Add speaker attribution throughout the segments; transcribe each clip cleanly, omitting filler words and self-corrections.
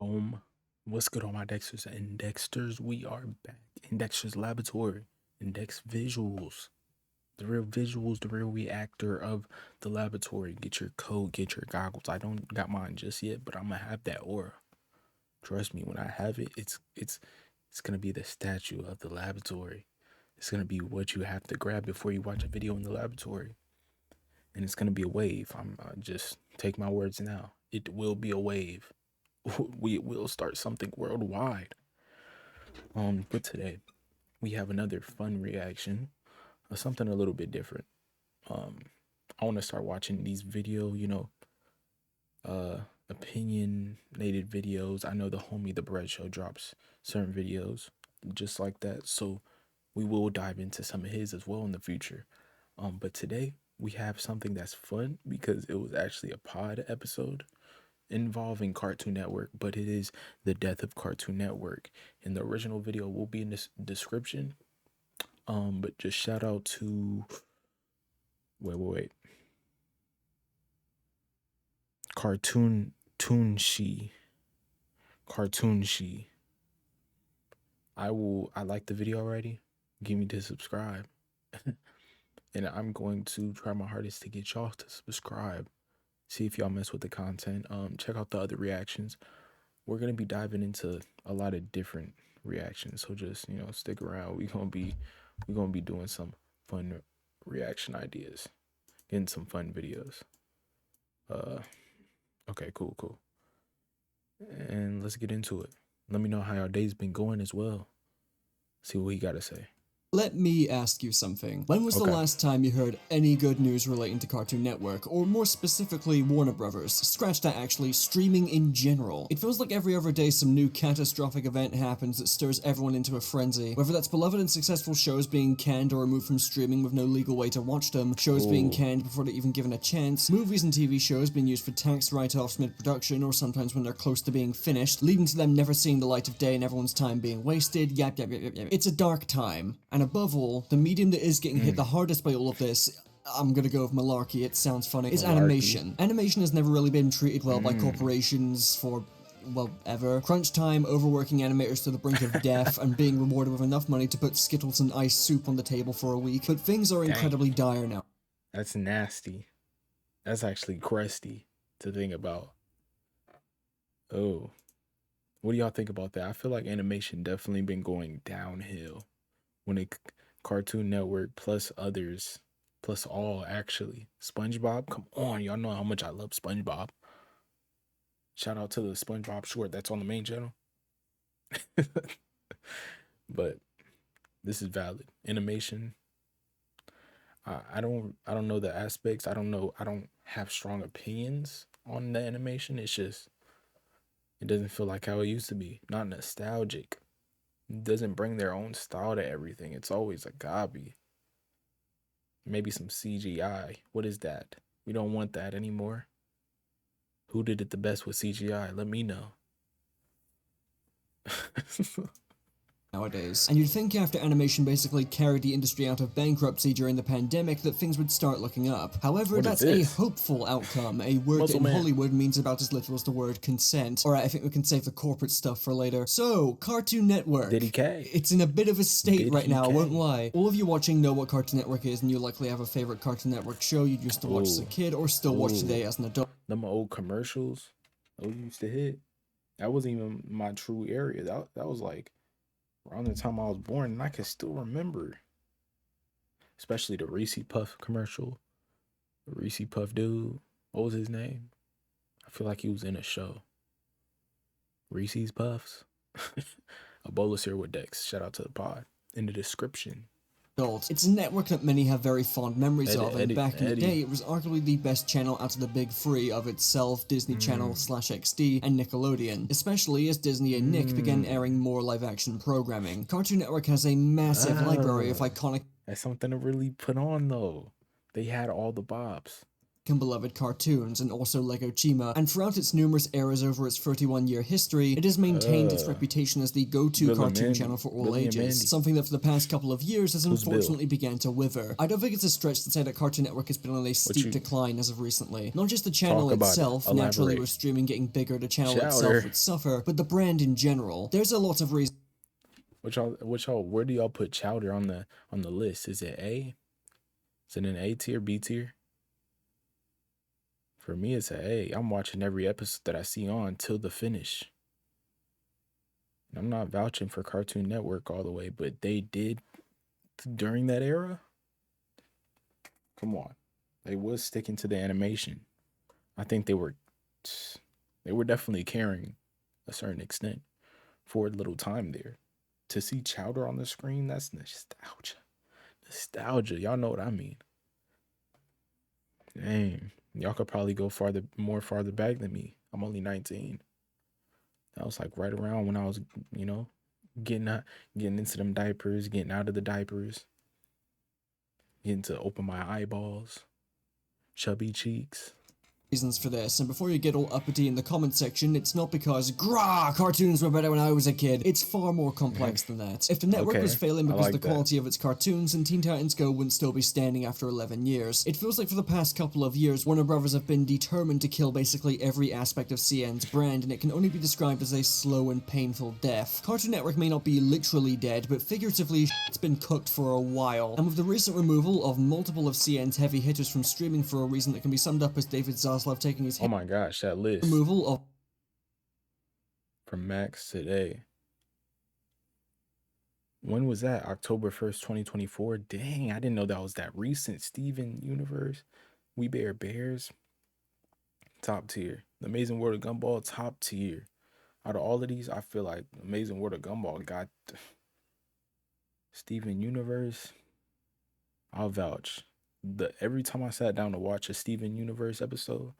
Speaker 1: Boom. What's good, all my Dexters and Dexters? We are back in Dexter's laboratory. Index visuals. The real visuals, the real reactor of the laboratory. Get your coat, get your goggles. I don't got mine just yet, but I'm gonna have that aura. Trust me, when I have it, it's gonna be the statue of the laboratory. It's gonna be what you have to grab before you watch a video in the laboratory. And it's gonna be a wave. I'm just take my words now. It will be a wave. We will start something worldwide. But today we have another fun reaction of something a little bit different. I want to start watching these opinionated videos. I know the homie The Bread Show drops certain videos just like that, so we will dive into some of his as well in the future. But today we have something that's fun because it was actually a pod episode involving Cartoon Network, but it is the death of Cartoon Network. And the original video will be in the description. But just shout out to wait. Cartoonshi. I like the video already. Give me to subscribe. And I'm going to try my hardest to get y'all to subscribe. See if y'all mess with the content. Check out the other reactions. We're gonna be diving into a lot of different reactions, so just stick around. We're gonna be doing some fun reaction ideas, getting some fun videos. Okay, cool. And let's get into it. Let me know how your day's been going as well. See what he gotta say.
Speaker 2: Let me ask you something. When was the
Speaker 1: Okay.
Speaker 2: last time you heard any good news relating to Cartoon Network, or more specifically Warner Brothers? Scratch that actually, streaming in general. It feels like every other day some new catastrophic event happens that stirs everyone into a frenzy. Whether that's beloved and successful shows being canned or removed from streaming with no legal way to watch them, shows being canned before they're even given a chance, movies and TV shows being used for tax write-offs mid-production or sometimes when they're close to being finished, leading to them never seeing the light of day and everyone's time being wasted, yap. It's a dark time. And above all, the medium that is getting hit the hardest by all of this, I'm gonna go with malarkey, it sounds funny, is animation. Animation has never really been treated well by corporations for, well, ever. Crunch time, overworking animators to the brink of death, and being rewarded with enough money to put Skittles and ice soup on the table for a week. But things are incredibly dire now.
Speaker 1: That's nasty. That's actually crusty to think about. Oh. What do y'all think about that? I feel like animation definitely been going downhill when it Cartoon Network plus others, plus all actually. SpongeBob, come on, y'all know how much I love SpongeBob. Shout out to the SpongeBob short that's on the main channel. But this is valid. Animation. I don't know the aspects. I don't have strong opinions on the animation. It's just it doesn't feel like how it used to be. Not nostalgic. It doesn't bring their own style to everything. It's always a copy. Maybe some CGI. What is that? We don't want that anymore. Who did it the best with CGI? Let me know.
Speaker 2: Nowadays. And you'd think after animation basically carried the industry out of bankruptcy during the pandemic that things would start looking up. However, that's a hopeful outcome, a word that in Hollywood means about as little as the word consent. Alright, I think we can save the corporate stuff for later. So, Cartoon Network. It's in a bit of a state right now, I won't lie. All of you watching know what Cartoon Network is, and you likely have a favorite Cartoon Network show you used to watch as a kid or still watch today as an adult.
Speaker 1: Them old commercials, those used to hit. That wasn't even my true area. That was like around the time I was born, and I can still remember. Especially the Reese Puff commercial. The Reese Puff dude. What was his name? I feel like he was in a show. Reese's Puffs. A bolus here with Dexx. Shout out to the pod. In the description.
Speaker 2: It's a network that many have very fond memories of, and back in the day, it was arguably the best channel out of the big three of itself, Disney Channel /XD, and Nickelodeon, especially as Disney and Nick began airing more live-action programming. Cartoon Network has a massive library of iconic...
Speaker 1: That's something to really put on, though. They had all the bops.
Speaker 2: beloved cartoons and also Lego Chima, and throughout its numerous eras over its 31-year history, it has maintained its reputation as the go-to
Speaker 1: Bill and
Speaker 2: cartoon
Speaker 1: Mandy.
Speaker 2: channel for all
Speaker 1: Billy and
Speaker 2: ages,
Speaker 1: Mandy.
Speaker 2: something that for the past couple of years has
Speaker 1: Who's Bill?
Speaker 2: unfortunately began to wither. I don't think it's a stretch to say that Cartoon Network has been on a steep
Speaker 1: you-
Speaker 2: decline as of recently. Not just the channel
Speaker 1: Talk about it.
Speaker 2: itself, naturally
Speaker 1: Elaborate.
Speaker 2: with streaming getting bigger, the channel
Speaker 1: Chowder.
Speaker 2: itself would suffer, but the brand in general. There's a lot of reasons
Speaker 1: Which y'all, where do y'all put Chowder on the list? Is it A? Is it an A tier, B tier? For me, it's an A. I'm watching every episode that I see on till the finish. And I'm not vouching for Cartoon Network all the way, but they did during that era. Come on, they was sticking to the animation. I think they were definitely carrying a certain extent for a little time there. To see Chowder on the screen, that's nostalgia. Nostalgia, y'all know what I mean. Dang, y'all could probably go more farther back than me. I'm only 19. That was like right around when I was, getting into them diapers, getting out of the diapers, getting to open my eyeballs, chubby cheeks.
Speaker 2: For this, and before you get all uppity in the comment section, it's not because grah, cartoons were better when I was a kid. It's far more complex than that. If the network
Speaker 1: Okay,
Speaker 2: was failing because
Speaker 1: like
Speaker 2: of the quality of its cartoons, then Teen Titans Go wouldn't still be standing after 11 years. It feels like for the past couple of years, Warner Brothers have been determined to kill basically every aspect of CN's brand, and it can only be described as a slow and painful death. Cartoon Network may not be literally dead, but figuratively, it's been cooked for a while. And with the recent removal of multiple of CN's heavy hitters from streaming for a reason that can be summed up as David Zaslav taking his
Speaker 1: Oh my gosh, that list
Speaker 2: removal of
Speaker 1: from Max today. When was that? October 1st, 2024. Dang, I didn't know that was that recent. Steven Universe, We Bear Bears, top tier. The Amazing World of Gumball, top tier. Out of all of these, I feel like Amazing World of Gumball got Steven Universe. I'll vouch. Every time I sat down to watch a Steven Universe episode,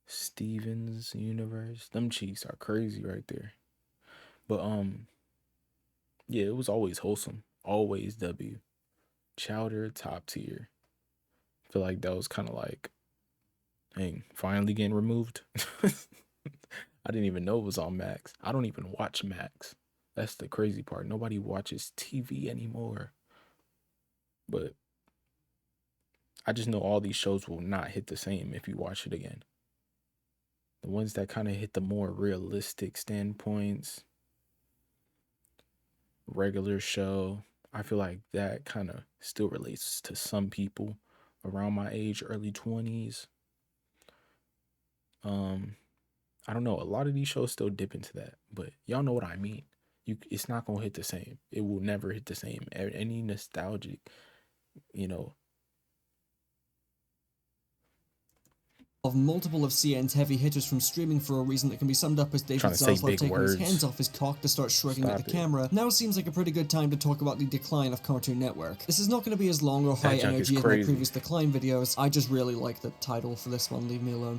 Speaker 1: Steven's Universe, them cheeks are crazy right there. But yeah, it was always wholesome. Always W. Chowder, top tier. I feel like that was kind of like, dang, finally getting removed. I didn't even know it was on Max. I don't even watch Max. That's the crazy part. Nobody watches TV anymore. But I just know all these shows will not hit the same if you watch it again. The ones that kind of hit the more realistic standpoints, regular show, I feel like that kind of still relates to some people around my age, early 20s. I don't know. A lot of these shows still dip into that, but y'all know what I mean. It's not gonna hit the same. It will never hit the same. Any nostalgic,
Speaker 2: of multiple of CN's heavy hitters from streaming for a reason that can be summed up as David
Speaker 1: Trying to say
Speaker 2: Zaslav
Speaker 1: big
Speaker 2: taking his
Speaker 1: words.
Speaker 2: hands off his cock to start shrugging at
Speaker 1: Stop
Speaker 2: the
Speaker 1: it.
Speaker 2: camera. Now seems like a pretty good time to talk about the decline of Cartoon Network. This is not going to be as long or high
Speaker 1: junk is
Speaker 2: energy as my
Speaker 1: crazy.
Speaker 2: previous decline videos. I just really like the title for this one, leave me alone.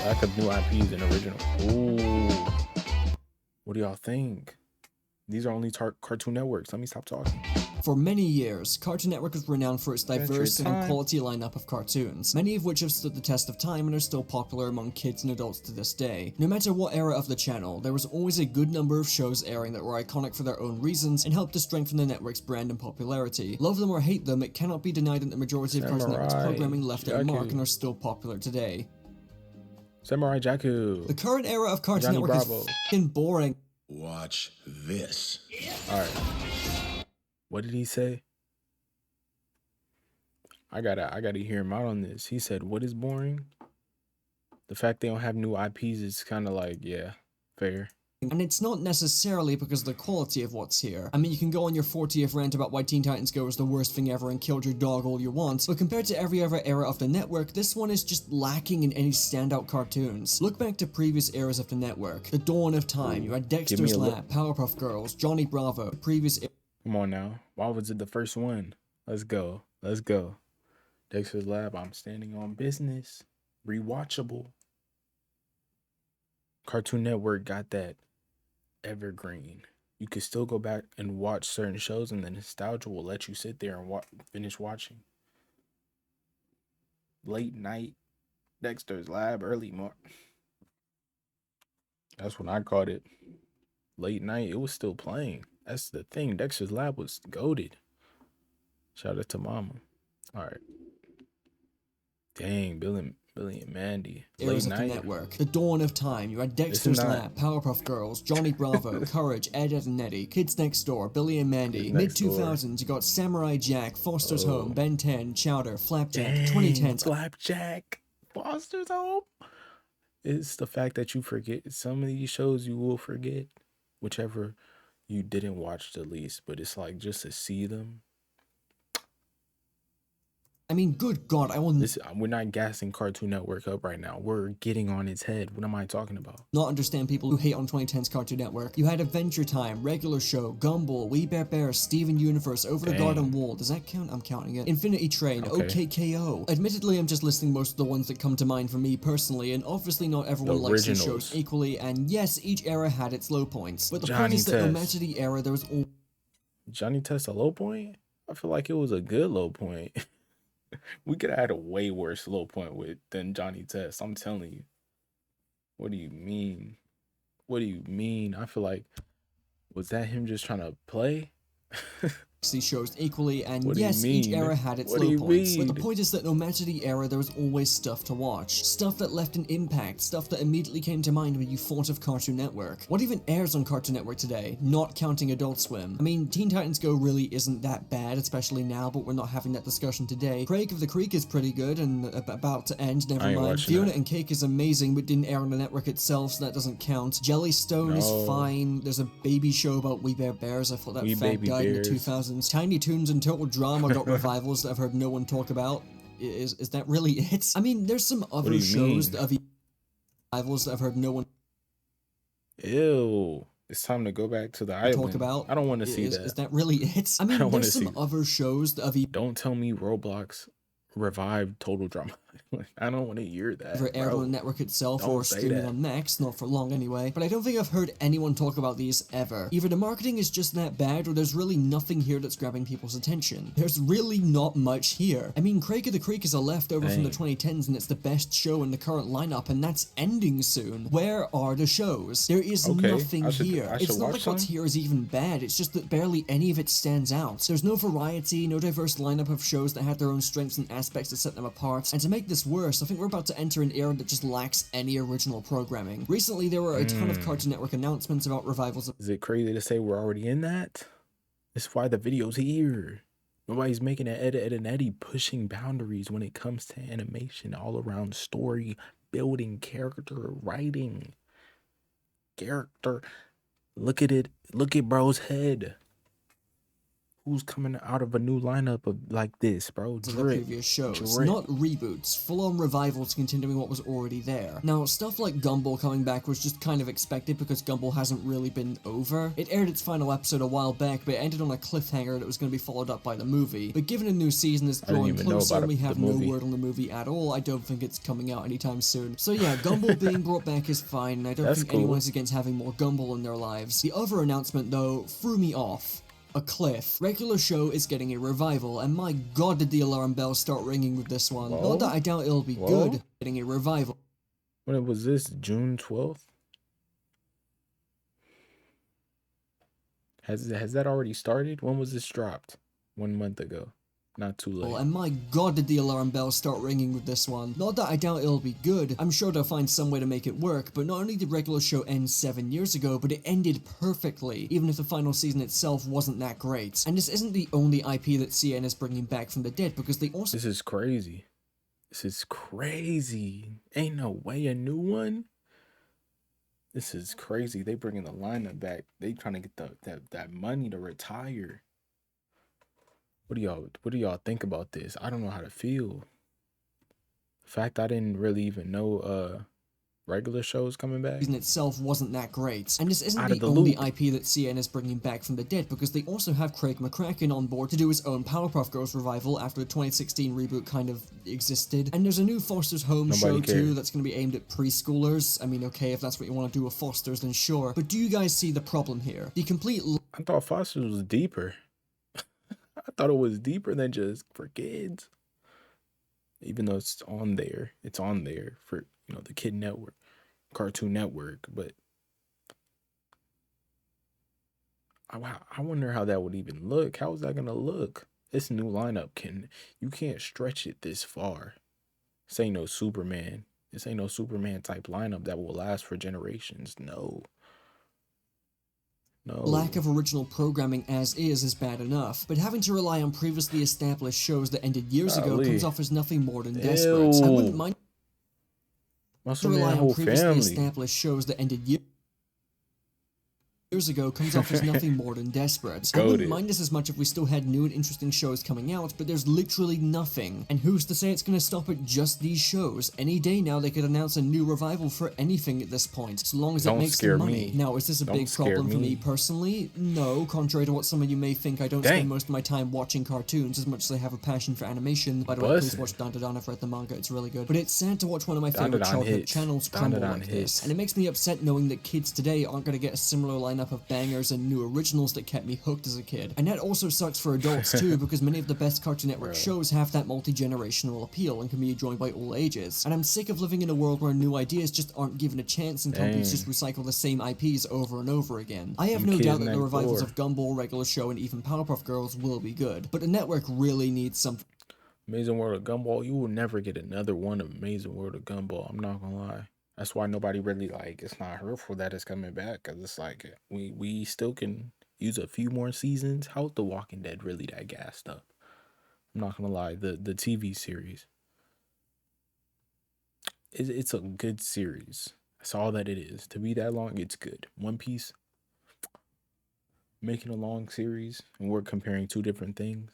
Speaker 1: Lack of new IPs and original. Ooh. What do y'all think? These are only Cartoon Networks. Let me stop talking.
Speaker 2: For many years, Cartoon Network was renowned for its diverse and
Speaker 1: Time.
Speaker 2: quality lineup of cartoons, many of which have stood the test of time and are still popular among kids and adults to this day. No matter what era of the channel, there was always a good number of shows airing that were iconic for their own reasons and helped to strengthen the network's brand and popularity. Love them or hate them, it cannot be denied that the majority of Cartoon Network's
Speaker 1: Samurai
Speaker 2: programming left a mark
Speaker 1: Jack.
Speaker 2: and are still popular today.
Speaker 1: Samurai Jaku.
Speaker 2: The current era of Cartoon
Speaker 1: Johnny
Speaker 2: Network
Speaker 1: Bravo.
Speaker 2: is f***ing boring.
Speaker 3: Watch this.
Speaker 1: All right. What did he say? I gotta hear him out on this. He said, "What is boring? The fact they don't have new IPs is kind of like, yeah, fair."
Speaker 2: And it's not necessarily because of the quality of what's here. I mean, you can go on your 40th rant about why Teen Titans Go is the worst thing ever and killed your dog all you want, but compared to every other era of the network, this one is just lacking in any standout cartoons. Look back to previous eras of the network. The dawn of time, you had Dexter's
Speaker 1: a
Speaker 2: Lab, Powerpuff Girls, Johnny Bravo, previous
Speaker 1: Come on now. Why was it the first one? Let's go. Let's go. Dexter's Lab, I'm standing on business. Rewatchable. Cartoon Network got that evergreen. You could still go back and watch certain shows, and the nostalgia will let you sit there and finish watching. late night, Dexter's Lab, early morning. That's when I caught it. Late night, it was still playing. That's the thing. Dexter's Lab was goated. Shout out to Mama. All right. Dang, Billy and Mandy. Late
Speaker 2: eras of the
Speaker 1: night.
Speaker 2: network. The dawn of time. You had
Speaker 1: This is
Speaker 2: Dexter's
Speaker 1: not-
Speaker 2: Lab, Powerpuff Girls, Johnny Bravo, Courage, Ed, Ed and Eddie, Kids Next Door, Billy and Mandy.
Speaker 1: Kids
Speaker 2: Mid
Speaker 1: Next Door.
Speaker 2: 2000s, you got Samurai Jack, Foster's
Speaker 1: Oh.
Speaker 2: Home, Ben 10, Chowder, Flapjack.
Speaker 1: Dang,
Speaker 2: 2010s.
Speaker 1: Flapjack, Foster's Home. It's the fact that you forget some of these shows you will forget, whichever you didn't watch the least. But it's like just to see them.
Speaker 2: I mean, good God, I will
Speaker 1: We're not gassing Cartoon Network up right now. We're getting on its head. What am I talking about?
Speaker 2: not understand people who hate on 2010's Cartoon Network. You had Adventure Time, Regular Show, Gumball, We Bare Bears, Steven Universe, Over the
Speaker 1: Dang.
Speaker 2: Garden Wall. Does that count? I'm counting it. Infinity Train,
Speaker 1: Okay.
Speaker 2: OKKO. Admittedly, I'm just listing most of the ones that come to mind for me personally, and obviously not everyone likes these
Speaker 1: originals.
Speaker 2: shows equally, and yes, each era had its low points. But the point
Speaker 1: Johnny
Speaker 2: is that no
Speaker 1: Test.
Speaker 2: matter the era, there was all
Speaker 1: Johnny Test a low point? I feel like it was a good low point. We could have had a way worse low point than Johnny Test. I'm telling you. What do you mean? What do you mean? I feel like, was that him just trying to play?
Speaker 2: these shows equally, and
Speaker 1: What do you
Speaker 2: yes, each
Speaker 1: mean?
Speaker 2: era had its
Speaker 1: What do
Speaker 2: low
Speaker 1: you
Speaker 2: points. But the
Speaker 1: mean?
Speaker 2: point is that no matter the era, there was always stuff to watch. Stuff that left an impact, stuff that immediately came to mind when you thought of Cartoon Network. What even airs on Cartoon Network today, not counting Adult Swim? I mean, Teen Titans Go really isn't that bad, especially now, but we're not having that discussion today. Craig of the Creek is pretty good and about to end, never
Speaker 1: I ain't
Speaker 2: mind.
Speaker 1: watching
Speaker 2: Fiona
Speaker 1: that.
Speaker 2: and Cake is amazing, but didn't air on the network itself, so that doesn't count. Jellystone is
Speaker 1: No.
Speaker 2: fine. There's a baby show about We Bare Bears. I thought that
Speaker 1: We
Speaker 2: fad
Speaker 1: Baby
Speaker 2: died in the
Speaker 1: Bears.
Speaker 2: 2000s. Tiny Toons and Total Drama got revivals that I've heard no one talk about. Is that really it? I mean, there's some other
Speaker 1: do you
Speaker 2: shows
Speaker 1: mean?
Speaker 2: that have revivals that I've heard no one
Speaker 1: Ew. It's time to go back to the island.
Speaker 2: talk about.
Speaker 1: I don't want to see
Speaker 2: Is
Speaker 1: that.
Speaker 2: that really it? I mean,
Speaker 1: don't wanna
Speaker 2: there's
Speaker 1: see
Speaker 2: some
Speaker 1: that.
Speaker 2: other shows that have
Speaker 1: Don't tell me Roblox revived Total Drama. I don't want to hear that.
Speaker 2: either aired
Speaker 1: bro.
Speaker 2: on the network itself
Speaker 1: Don't
Speaker 2: or
Speaker 1: say
Speaker 2: streaming
Speaker 1: that.
Speaker 2: on Max, not for long anyway, but I don't think I've heard anyone talk about these ever. Either the marketing is just that bad, or there's really nothing here that's grabbing people's attention. There's really not much here. I mean, Craig of the Creek is a leftover from the
Speaker 1: Dang.
Speaker 2: 2010s, and it's the best show in the current lineup, and that's ending soon. Where are the shows? There is
Speaker 1: Okay,
Speaker 2: nothing
Speaker 1: I should
Speaker 2: here. It's not
Speaker 1: watch
Speaker 2: like what's
Speaker 1: some.
Speaker 2: here is even bad, it's just that barely any of it stands out. There's no variety, no diverse lineup of shows that had their own strengths and aspects that set them apart, and to make this worse, I think we're about to enter an era that just lacks any original programming. Recently, there were a ton of Cartoon Network announcements about revivals of
Speaker 1: Is it crazy to say we're already in that? That's why the video's here. Nobody's making an Ed, Ed, and Eddie pushing boundaries when it comes to animation, all around story, building, character, writing. Character. Look at it. Look at bro's head. Who's coming out of a new lineup of like this, bro?
Speaker 2: the
Speaker 1: Drip.
Speaker 2: previous shows,
Speaker 1: Drip.
Speaker 2: not reboots, full-on revivals continuing what was already there. Now, stuff like Gumball coming back was just kind of expected because Gumball hasn't really been over. It aired its final episode a while back, but it ended on a cliffhanger that was going to be followed up by the movie. But given a new season is
Speaker 1: didn't
Speaker 2: drawing
Speaker 1: even know
Speaker 2: closer
Speaker 1: about
Speaker 2: and we
Speaker 1: the
Speaker 2: have no
Speaker 1: movie.
Speaker 2: word on the movie at all, I don't think it's coming out anytime soon. So yeah, Gumball being brought back is fine, and I don't
Speaker 1: That's
Speaker 2: think
Speaker 1: cool.
Speaker 2: anyone is against having more Gumball in their lives. The other announcement, though, threw me off. A cliff. Regular Show is getting a revival, and my god did the alarm bells start ringing with this one.
Speaker 1: Whoa.
Speaker 2: Not that I doubt it'll be
Speaker 1: Whoa.
Speaker 2: good, getting a revival.
Speaker 1: When was this? June 12th? Has that already started? When was this dropped? 1 month ago. Not too late.
Speaker 2: And my god did the alarm bells start ringing with this one. Not that I doubt it'll be good, I'm sure they'll find some way to make it work, but not only did Regular Show end 7 years ago, but it ended perfectly, even if the final season itself wasn't that great. And this isn't the only IP that CN is bringing back from the dead, because they also
Speaker 1: This is crazy. This is crazy. Ain't no way a new one. This is crazy. They bringing the lineup back. They trying to get that money to retire. What do y'all think about this? I don't know how to feel. The fact I didn't really even know regular shows coming back.
Speaker 2: season itself wasn't that great. And this isn't
Speaker 1: Out of
Speaker 2: the
Speaker 1: the
Speaker 2: only
Speaker 1: loop.
Speaker 2: IP that CN is bringing back from the dead, because they also have Craig McCracken on board to do his own Powerpuff Girls revival after the 2016 reboot kind of existed. And there's a new Foster's Home
Speaker 1: Nobody
Speaker 2: show
Speaker 1: cared.
Speaker 2: too that's going to be aimed at preschoolers. I mean, okay, if that's what you want to do with Foster's, then sure. But do you guys see the problem here? The complete
Speaker 1: I thought Foster's was deeper. I thought it was deeper than just for kids. Even though it's on there, for the Kid Network, Cartoon Network. But I wonder how that would even look. How is that gonna look? This new lineup you can't stretch it this far. This ain't no Superman. This ain't no Superman type lineup that will last for generations. No.
Speaker 2: Lack of original programming as is bad enough, but having to rely on previously established shows that ended years ago comes off as nothing more than desperate. I wouldn't mind to rely on previously established shows that ended years ago comes off as nothing more than desperate. I wouldn't mind this as much if we still had new and interesting shows coming out, but there's literally nothing. And who's to say it's gonna stop at just these shows? Any day now they could announce a new revival for anything at this point, so long as it makes them money. Now, is this a big problem for me personally? No, contrary to what some of you may think, I don't spend most of my time watching cartoons as much as I have a passion for animation. By the way, please watch Dan Dan. I've read the manga, it's really good. But it's sad to watch one of my favorite childhood channels crumble like this, and it makes me upset knowing that kids today aren't gonna get a similar lineup of bangers and new originals that kept me hooked as a kid. And that also sucks for adults too, because many of the best Cartoon Network shows have that multi-generational appeal and can be enjoyed by all ages. And I'm sick of living in a world where new ideas just aren't given a chance and companies just recycle the same IPs over and over again. I have no doubt that the revivals of Gumball, Regular Show, and even Powerpuff Girls will be good, but the network really needs something.
Speaker 1: Amazing World of Gumball, you will never get another one of Amazing World of Gumball. I'm not gonna lie. That's why nobody really it's not hurtful that it's coming back, because it's like we still can use a few more seasons. How's The Walking Dead really that gassed up? I'm not gonna lie, the TV series, it's a good series. That's all that it is. To be that long, it's good. One Piece, making a long series, and we're comparing two different things.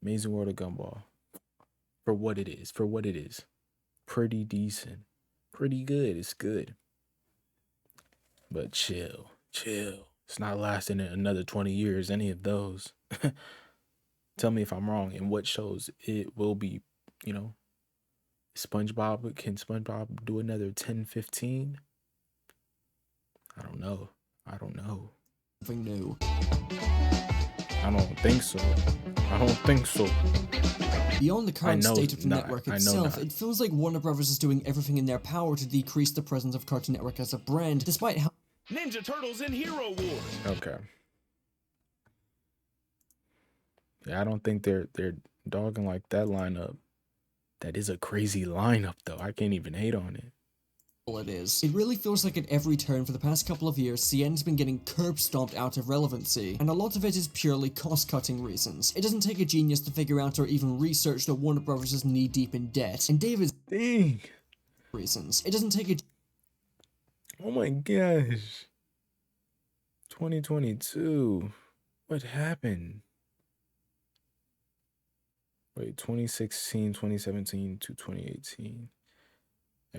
Speaker 1: Amazing World of Gumball, for what it is, pretty decent. Pretty good. It's good. But chill. It's not lasting another 20 years, any of those. Tell me if I'm wrong. And what shows it will be, SpongeBob, can SpongeBob do another 10, 15? I don't know.
Speaker 2: Something new.
Speaker 1: I don't think so.
Speaker 2: Beyond the current state of the network itself, it feels like Warner Brothers is doing everything in their power to decrease the presence of Cartoon Network as a brand, despite how
Speaker 4: Ninja Turtles and Hero Wars.
Speaker 1: Okay. Yeah, I don't think they're dogging like that lineup. That is a crazy lineup, though. I can't even hate on it.
Speaker 2: It is. It really feels like at every turn for the past couple of years, CN's been getting curb stomped out of relevancy, and a lot of it is purely cost-cutting reasons. It doesn't take a genius to figure out or even research that Warner Bros. Is knee-deep in debt, and David's reasons. It doesn't take a...
Speaker 1: Oh my gosh. 2022. What happened? Wait, 2016, 2017 to 2018.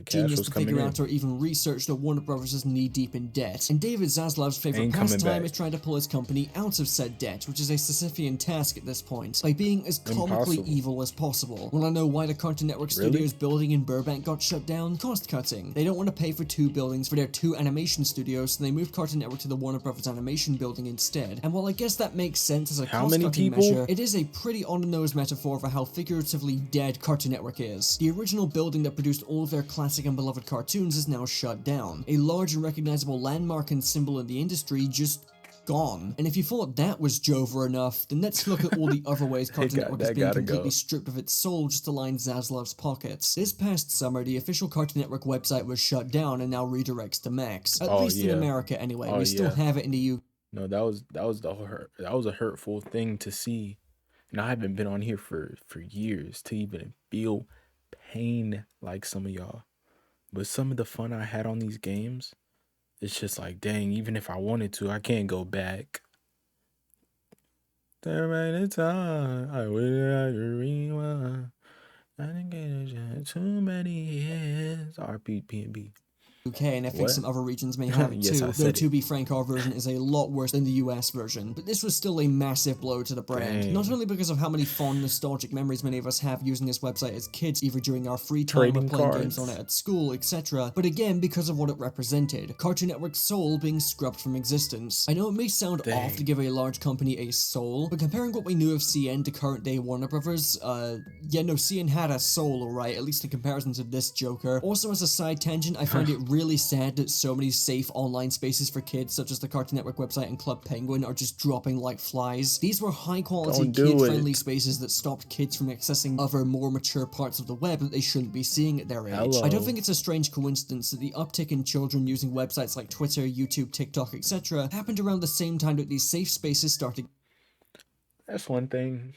Speaker 2: Genius to figure out or even research that Warner Bros. Is knee-deep in debt, and David Zaslav's favorite pastime is trying to pull his company out of said debt, which is a Sisyphean task at this point, by being as comically evil as possible. Wanna know why the Cartoon Network Studios building in Burbank got shut down? Cost cutting. They don't want to pay for two buildings for their two animation studios, so they moved Cartoon Network to the Warner Bros. Animation building instead. And while I guess that makes sense as a cost-cutting measure, it is a pretty on-the-nose metaphor for how figuratively dead Cartoon Network is. The original building that produced all of their classic and beloved cartoons is now shut down. A large and recognizable landmark and symbol in the industry just gone. And if you thought that was Jover enough, then let's look at all the other ways Cartoon Network is being completely stripped of its soul just to line Zaslav's pockets. This past summer, the official Cartoon Network website was shut down and now redirects to Max. At least in America anyway. We still have it in the UK.
Speaker 1: No, that was a hurtful thing to see. And I haven't been on here for years to even feel pain like some of y'all. But some of the fun I had on these games, it's just like, dang, even if I wanted to, I can't go back. There ain't a time I wish I could rewind. I didn't get a chance too many years. RP, PNB.
Speaker 2: UK, and I think
Speaker 1: What?
Speaker 2: some other regions may have it
Speaker 1: Yes,
Speaker 2: too,
Speaker 1: I
Speaker 2: though
Speaker 1: said
Speaker 2: to
Speaker 1: it.
Speaker 2: be frank, our version is a lot worse than the US version. But this was still a massive blow to the brand,
Speaker 1: Dang.
Speaker 2: not only because of how many fond, nostalgic memories many of us have using this website as kids, either during our free time or
Speaker 1: Trading
Speaker 2: playing games
Speaker 1: cards.
Speaker 2: on it at school, etc., but again because of what it represented, Cartoon Network's soul being scrubbed from existence. I know it may sound off to
Speaker 1: Dang.
Speaker 2: give a large company a soul, but comparing what we knew of CN to current day Warner Brothers, yeah, no, CN had a soul, alright, at least in comparison to this Joker. Also, as a side tangent, I find it really sad that so many safe online spaces for kids, such as the Cartoon Network website and Club Penguin, are just dropping like flies. These were high-quality,
Speaker 1: Don't do
Speaker 2: kid-friendly
Speaker 1: it.
Speaker 2: spaces that stopped kids from accessing other, more mature parts of the web that they shouldn't be seeing at their age.
Speaker 1: Hello.
Speaker 2: I don't think it's a strange coincidence that the uptick in children using websites like Twitter, YouTube, TikTok, etc. happened around the same time that these safe spaces started.
Speaker 1: That's one thing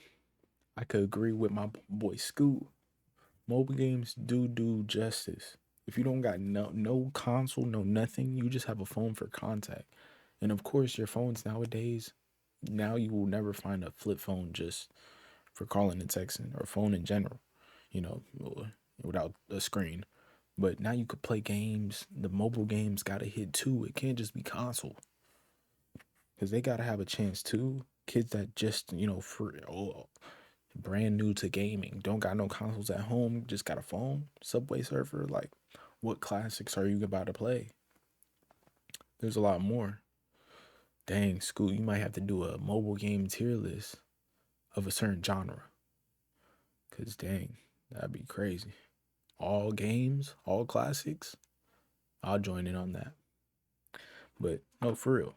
Speaker 1: I could agree with my boy Scoot. Mobile games do justice. If you don't got no console, no nothing, you just have a phone for contact. And of course, your phones nowadays, now you will never find a flip phone just for calling and texting, or phone in general, you know, without a screen. But now you could play games. The mobile games got to hit too. It can't just be console, because they got to have a chance too. Kids that just, brand new to gaming, don't got no consoles at home, just got a phone, Subway Surfer, like, what classics are you about to play? There's a lot more. Dang, Scoot, you might have to do a mobile game tier list of a certain genre. Because, dang, that'd be crazy. All games, all classics, I'll join in on that. But, no, for real,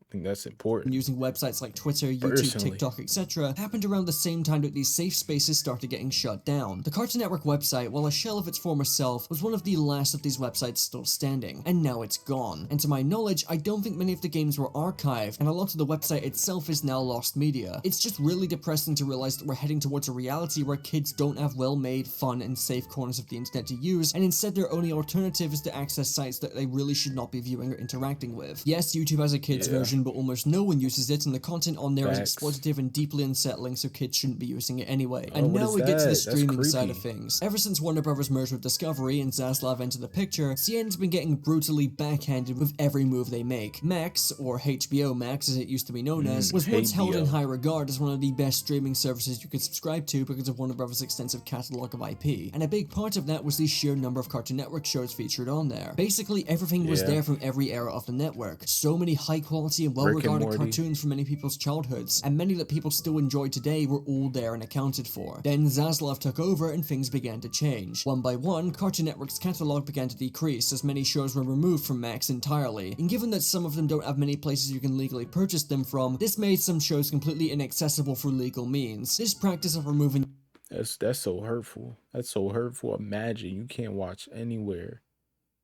Speaker 1: I think that's important.
Speaker 2: Using websites like Twitter, YouTube,
Speaker 1: Personally.
Speaker 2: TikTok, etc. happened around the same time that these safe spaces started getting shut down. The Cartoon Network website, while a shell of its former self, was one of the last of these websites still standing, and now it's gone. And to my knowledge, I don't think many of the games were archived, and a lot of the website itself is now lost media. It's just really depressing to realize that we're heading towards a reality where kids don't have well-made, fun, and safe corners of the internet to use, and instead their only alternative is to access sites that they really should not be viewing or interacting with. Yes, YouTube has a kids version, but almost no one uses it, and the content on there is
Speaker 1: Facts.
Speaker 2: exploitative and deeply unsettling, so kids shouldn't be using it anyway.
Speaker 1: Oh,
Speaker 2: And
Speaker 1: what
Speaker 2: now
Speaker 1: is
Speaker 2: we get to the
Speaker 1: that? That's
Speaker 2: streaming side of
Speaker 1: creepy.
Speaker 2: things. Ever since Warner Brothers merged with Discovery and Zaslav entered the picture, CN's been getting brutally backhanded with every move they make. Max, or HBO Max as it used to be known as, was once held in
Speaker 1: HBO.
Speaker 2: high regard as one of the best streaming services you could subscribe to because of Warner Brothers' extensive catalog of IP. And a big part of that was the sheer number of Cartoon Network shows featured on there. Basically, everything was
Speaker 1: Yeah.
Speaker 2: there from every era of the network. So many high quality and
Speaker 1: Rick and
Speaker 2: well-regarded
Speaker 1: Morty.
Speaker 2: cartoons from many people's childhoods, and many that people still enjoy today were all there and accounted for. Then Zaslav took over and things began to change. One by one, Cartoon Network's catalog began to decrease as many shows were removed from Max entirely, and given that some of them don't have many places you can legally purchase them from, this made some shows completely inaccessible for legal means. This practice of removing
Speaker 1: That's so hurtful. That's so hurtful. Imagine you can't watch anywhere.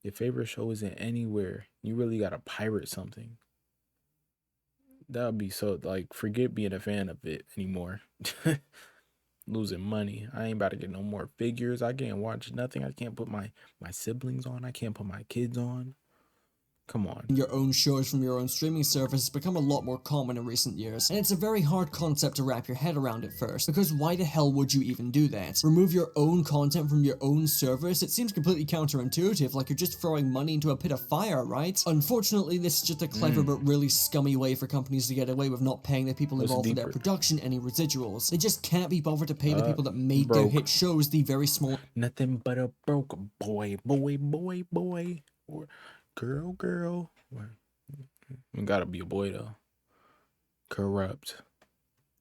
Speaker 1: Your favorite show isn't anywhere. You really gotta pirate something. That would be so, like, forget being a fan of it anymore. Losing money. I ain't about to get no more figures. I can't watch nothing. I can't put my siblings on. I can't put my kids on. Come on.
Speaker 2: your own shows from your own streaming service has become a lot more common in recent years, and it's a very hard concept to wrap your head around at first, because why the hell would you even do that? Remove your own content from your own service? It seems completely counterintuitive, like you're just throwing money into a pit of fire, right? Unfortunately, this is just a clever but really scummy way for companies to get away with not paying the people involved in their
Speaker 1: deeper.
Speaker 2: production any residuals. They just can't be bothered to pay the people that made their
Speaker 1: broke.
Speaker 2: hit shows the very small
Speaker 1: Nothing but a broke boy. Or girl. You gotta be a boy though. Corrupt.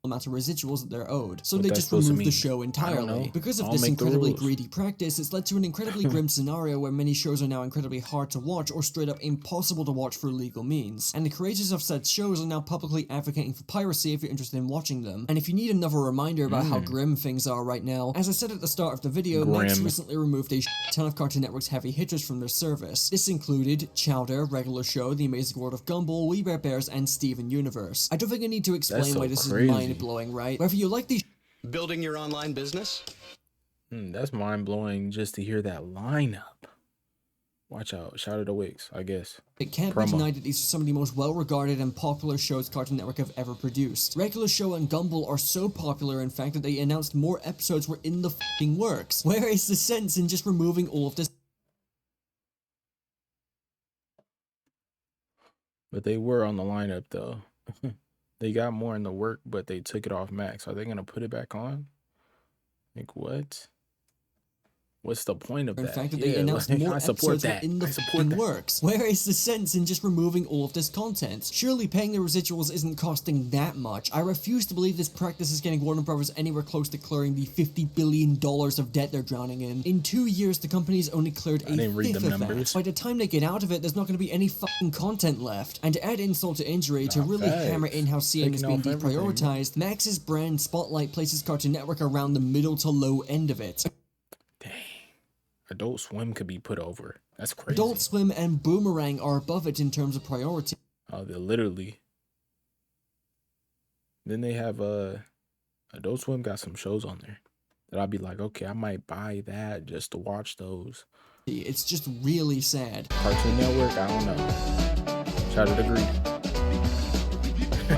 Speaker 2: amount of residuals that they're owed, so
Speaker 1: What
Speaker 2: they
Speaker 1: that's
Speaker 2: just
Speaker 1: supposed to
Speaker 2: removed the
Speaker 1: mean?
Speaker 2: show
Speaker 1: I don't
Speaker 2: entirely.
Speaker 1: know.
Speaker 2: Because of
Speaker 1: I'll
Speaker 2: this
Speaker 1: make the
Speaker 2: incredibly
Speaker 1: rules.
Speaker 2: greedy practice, it's led to an incredibly grim scenario where many shows are now incredibly hard to watch or straight up impossible to watch for legal means. And the creators of said shows are now publicly advocating for piracy if you're interested in watching them. And if you need another reminder about how grim things are right now, as I said at the start of the video, Max
Speaker 1: Grim.
Speaker 2: recently removed a ton of Cartoon Network's heavy hitters from their service. This included Chowder, Regular Show, The Amazing World of Gumball, We Bare Bears, and Steven Universe. I don't think I need to explain
Speaker 1: That's so
Speaker 2: why this
Speaker 1: crazy.
Speaker 2: is mind-blowing, right? Whether you like these
Speaker 5: Building your online business?
Speaker 1: That's mind blowing just to hear that lineup. Watch out. Shout out to Wix, I guess.
Speaker 2: It can't be
Speaker 1: Promo.
Speaker 2: denied that these are some of the most well-regarded and popular shows Cartoon Network have ever produced. Regular Show and Gumball are so popular, in fact, that they announced more episodes were in the f***ing works. Where is the sense in just removing all of this
Speaker 1: But they were on the lineup though. They got more in the work, but they took it off Max. Are they gonna put it back on? Like what? What's the point of
Speaker 2: In
Speaker 1: that?
Speaker 2: fact, that they announced
Speaker 1: like,
Speaker 2: more
Speaker 1: I support
Speaker 2: episodes were
Speaker 1: that.
Speaker 2: in the
Speaker 1: I support
Speaker 2: fucking
Speaker 1: that.
Speaker 2: works. Where is the sense in just removing all of this content? Surely paying the residuals isn't costing that much. I refuse to believe this practice is getting Warner Bros. Anywhere close to clearing the $50 billion of debt they're drowning in. In 2 years, the company's only cleared a
Speaker 1: didn't read
Speaker 2: fifth
Speaker 1: them
Speaker 2: of that.
Speaker 1: numbers.
Speaker 2: By the time they get out of it, there's not going to be any fucking content left. And to add insult to injury, to really hammer in how CN is being
Speaker 1: Taking off everything.
Speaker 2: deprioritized, Max's brand spotlight places Cartoon Network around the middle to low end of it.
Speaker 1: Dang. Adult Swim could be put over. That's crazy.
Speaker 2: Adult Swim and Boomerang are above it in terms of priority.
Speaker 1: Oh, they're literally. Then they have Adult Swim got some shows on there that I'll be like, okay, I might buy that just to watch those.
Speaker 2: It's just really sad.
Speaker 1: Cartoon Network, I don't know. Shout out to Greedy.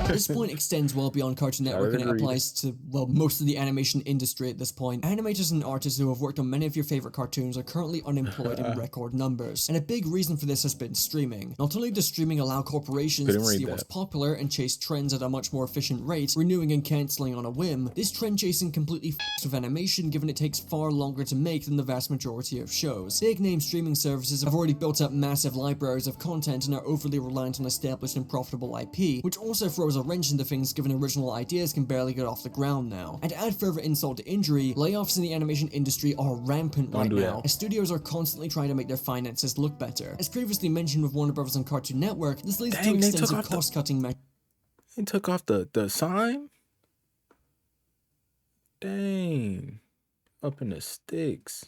Speaker 2: This point extends well beyond Cartoon Network, and it applies to, well, most of the animation industry at this point. Animators and artists who have worked on many of your favorite cartoons are currently unemployed in record numbers, and a big reason for this has been streaming. Not only does streaming allow corporations to see what's popular and chase trends at a much more efficient rate, renewing and cancelling on a whim, this trend chasing completely f***s with animation, given it takes far longer to make than the vast majority of shows. Big name streaming services have already built up massive libraries of content and are overly reliant on established and profitable IP, which also throws a wrench into things given original ideas can barely get off the ground now. And to add further insult to injury, layoffs in the animation industry are rampant right now, as studios are constantly trying to make their finances look better. As previously mentioned with Warner Bros. And Cartoon Network, this leads to extensive cost-cutting measures.
Speaker 1: They took off the sign? Dang. Up in the sticks.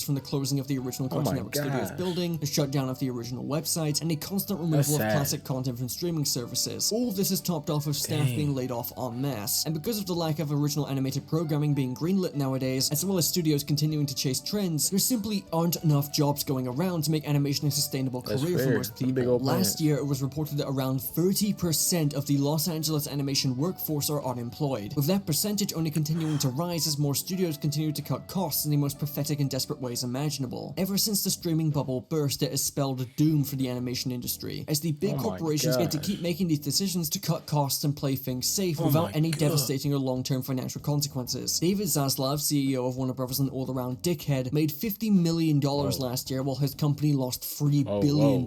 Speaker 2: From the closing of the original Cartoon Network Studios building, the shutdown of the original website, and a constant removal of classic content from streaming services. All of this is topped off of staff being laid off en masse, and because of the lack of original animated programming being greenlit nowadays, as well as studios continuing to chase trends, there simply aren't enough jobs going around to make animation a sustainable career for most people. Last year, it was reported that around 30% of the Los Angeles animation workforce are unemployed, with that percentage only continuing to rise as more studios continue to cut costs in the most pathetic and desperate ways imaginable. Ever since the streaming bubble burst, it has spelled doom for the animation industry, as the big corporations get to keep making these decisions to cut costs and play things safe without any devastating or long-term financial consequences. David Zaslav, CEO of Warner Bros. And all-around dickhead, made $50 million last year while his company lost $3 billion.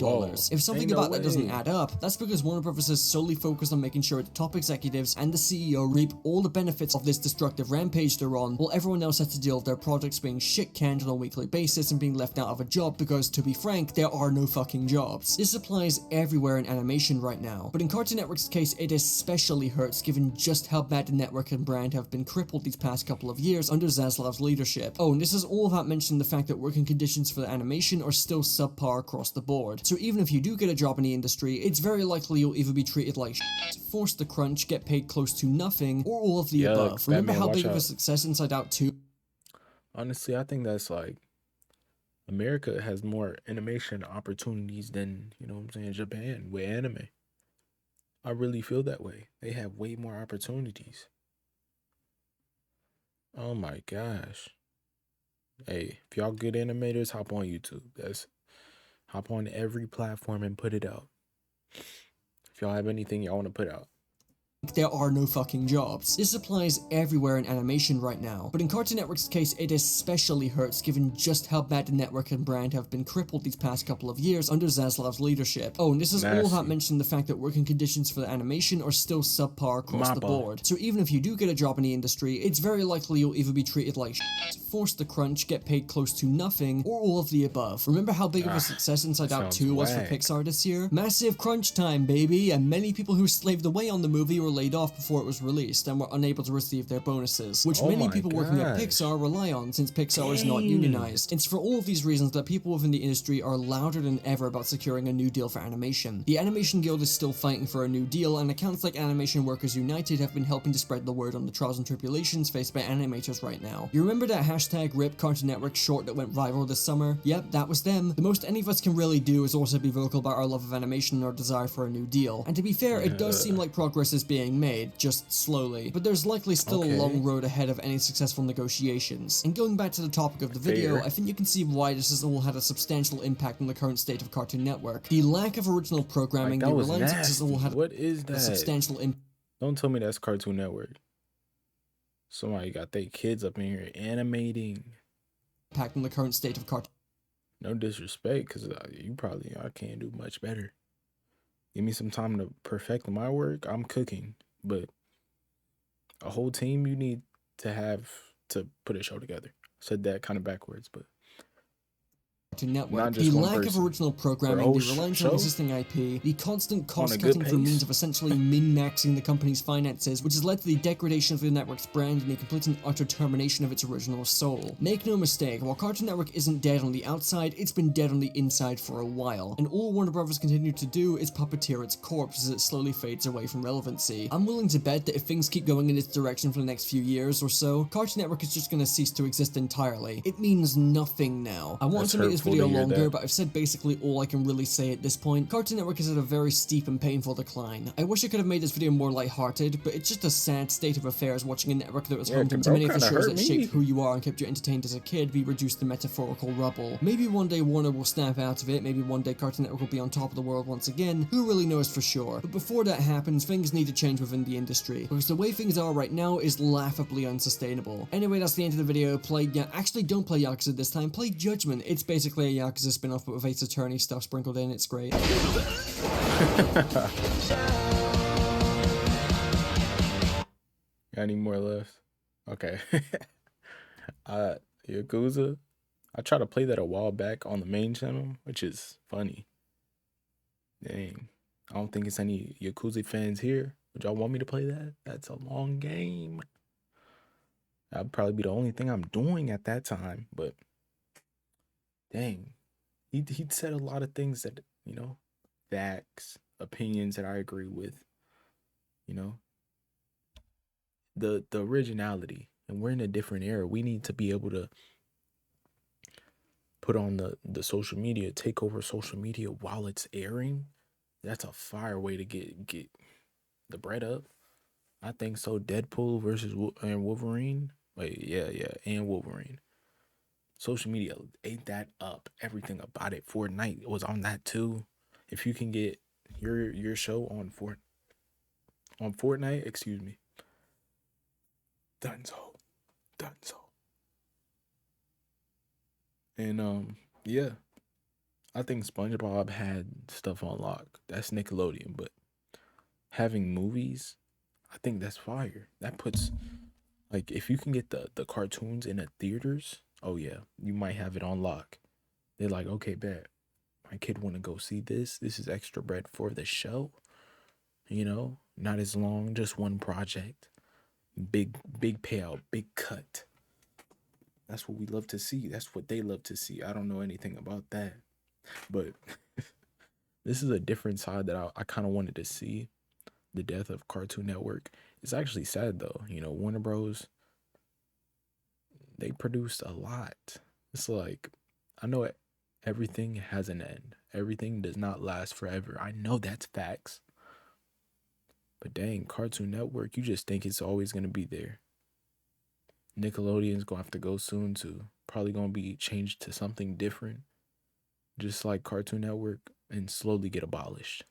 Speaker 2: If something about that doesn't add up, that's because Warner Bros. Is solely focused on making sure the top executives and the CEO reap all the benefits of this destructive rampage they're on, while everyone else has to deal with their projects being shit-canned on a weekly basis and being left out of a job because, to be frank, there are no fucking jobs. This applies everywhere in animation right now, but in Cartoon Network's case, it especially hurts given just how bad the network and brand have been crippled these past couple of years under Zaslav's leadership. Oh, and this is all without mentioning the fact that working conditions for the animation are still subpar across the board. So even if you do get a job in the industry, it's very likely you'll either be treated like shit, forced to crunch, get paid close to nothing, or all of the above. Remember how big of a success Inside Out 2?
Speaker 1: Honestly, I think that's like America has more animation opportunities than, you know what I'm saying, Japan with anime. I really feel that way. They have way more opportunities. Oh my gosh. Hey, if y'all good animators, hop on YouTube. Hop on every platform and put it out. If y'all have anything y'all want to put out.
Speaker 2: There are no fucking jobs. This applies everywhere in animation right now, but in Cartoon Network's case, it especially hurts given just how bad the network and brand have been crippled these past couple of years under Zaslav's leadership. Oh, and this is all without mentioning the fact that working conditions for the animation are still subpar across the board. So even if you do get a job in the industry, it's very likely you'll either be treated like shit, forced to crunch, get paid close to nothing, or all of the above. Remember how big of a success Inside Out 2 was for Pixar this year? Massive crunch time, baby, and many people who slaved away on the movie were laid off before it was released and were unable to receive their bonuses, which many people working at Pixar rely on since Pixar is not unionized. It's for all of these reasons that people within the industry are louder than ever about securing a new deal for animation. The Animation Guild is still fighting for a new deal, and accounts like Animation Workers United have been helping to spread the word on the trials and tribulations faced by animators right now. You remember that hashtag RIP Cartoon Network short that went viral this summer? Yep, that was them. The most any of us can really do is also be vocal about our love of animation and our desire for a new deal. And to be fair, it does seem like progress is being getting made, just slowly, but there's likely still a long road ahead of any successful negotiations. And going back to the topic of the video, I think you can see why this has all had a substantial impact on the current state of Cartoon Network. The lack of original programming, the reliance of this has all had a substantial impact.
Speaker 1: Don't tell me that's Cartoon Network. Somebody got their kids up in here animating.
Speaker 2: Impact on the current state of Cartoon.
Speaker 1: No disrespect, because I can't do much better. Give me some time to perfect my work. I'm cooking, but a whole team you need to have to put a show together. Said that kind of backwards, but
Speaker 2: Network. The lack of original programming, the reliance on existing IP, the constant cost-cutting through means of essentially min-maxing the company's finances, which has led to the degradation of the network's brand and the complete and utter termination of its original soul. Make no mistake, while Cartoon Network isn't dead on the outside, it's been dead on the inside for a while, and all Warner Brothers continue to do is puppeteer its corpse as it slowly fades away from relevancy. I'm willing to bet that if things keep going in this direction for the next few years or so, Cartoon Network is just going to cease to exist entirely. It means nothing now. I want to make this video longer, but I've said basically all I can really say at this point. Cartoon Network is at a very steep and painful decline. I wish I could have made this video more lighthearted, but it's just a sad state of affairs watching a network that was home to many of the shows that shaped who you are and kept you entertained as a kid be reduced to metaphorical rubble. Maybe one day Warner will snap out of it, maybe one day Cartoon Network will be on top of the world once again, who really knows for sure. But before that happens, things need to change within the industry, because the way things are right now is laughably unsustainable. Anyway, that's the end of the video. Actually don't play Yakuza this time, play Judgment. It's basically a Yakuza spin-off but with Ace Attorney stuff sprinkled in. It's great.
Speaker 1: Got any more left? Okay. Yakuza. I tried to play that a while back on the main channel, which is funny. Dang. I don't think it's any Yakuza fans here. Would y'all want me to play that? That's a long game. That'd probably be the only thing I'm doing at that time, but dang. He said a lot of things that, facts, opinions that I agree with, the originality. And we're in a different era. We need to be able to put on the social media, take over social media while it's airing. That's a fire way to get the bread up. I think so. Deadpool versus and Wolverine. Wait, yeah, and Wolverine. Social media ate that up. Everything about it. Fortnite was on that too. If you can get your show on Fortnite, excuse me. Dunzo. And yeah. I think SpongeBob had stuff on lock. That's Nickelodeon, but having movies, I think that's fire. That puts, like, if you can get the cartoons in the theaters, oh yeah, you might have it on lock. They're like, okay, bet. My kid want to go see this. This is extra bread for the show. Not as long, just one project. Big payout, big cut. That's what we love to see. That's what they love to see. I don't know anything about that. But this is a different side that I kind of wanted to see. The death of Cartoon Network. It's actually sad though. Warner Bros. They produced a lot. It's like, I know everything has an end. Everything does not last forever. I know that's facts. But dang, Cartoon Network, you just think it's always going to be there. Nickelodeon's going to have to go soon too. Probably going to be changed to something different. Just like Cartoon Network, and slowly get abolished.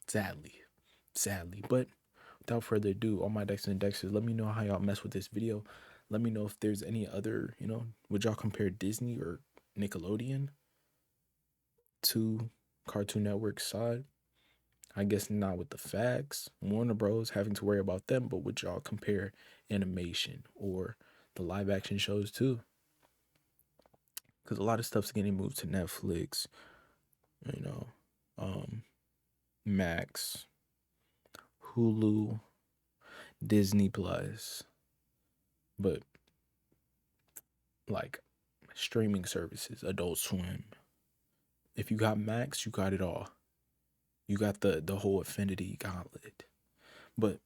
Speaker 1: Sadly. But without further ado, all my Dexter and Dexters, let me know how y'all mess with this video. Let me know if there's any other, would y'all compare Disney or Nickelodeon to Cartoon Network's side? I guess not with the facts. Warner Bros. Having to worry about them, but would y'all compare animation or the live action shows too? Because a lot of stuff's getting moved to Netflix, Max, Hulu, Disney Plus, but like streaming services, Adult Swim. If you got Max, you got it all. You got the whole Affinity gauntlet. But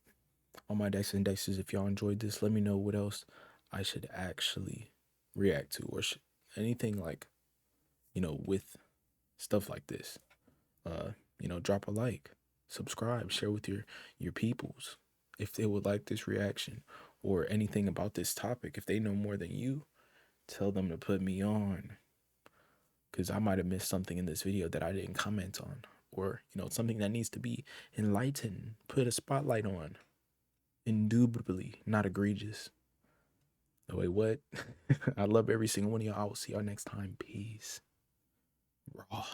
Speaker 1: on my Dexter and Dexters, if y'all enjoyed this, let me know what else I should actually react to, or anything like, with stuff like this. Drop a like, subscribe, share with your peoples. if they would like this reaction or anything about this topic. If they know more than you, tell them to put me on, because I might have missed something in this video that I didn't comment on, or something that needs to be enlightened, put a spotlight on. Indubitably not egregious. Oh, wait, what? I love every single one of y'all. I will see y'all next time. Peace. Raw.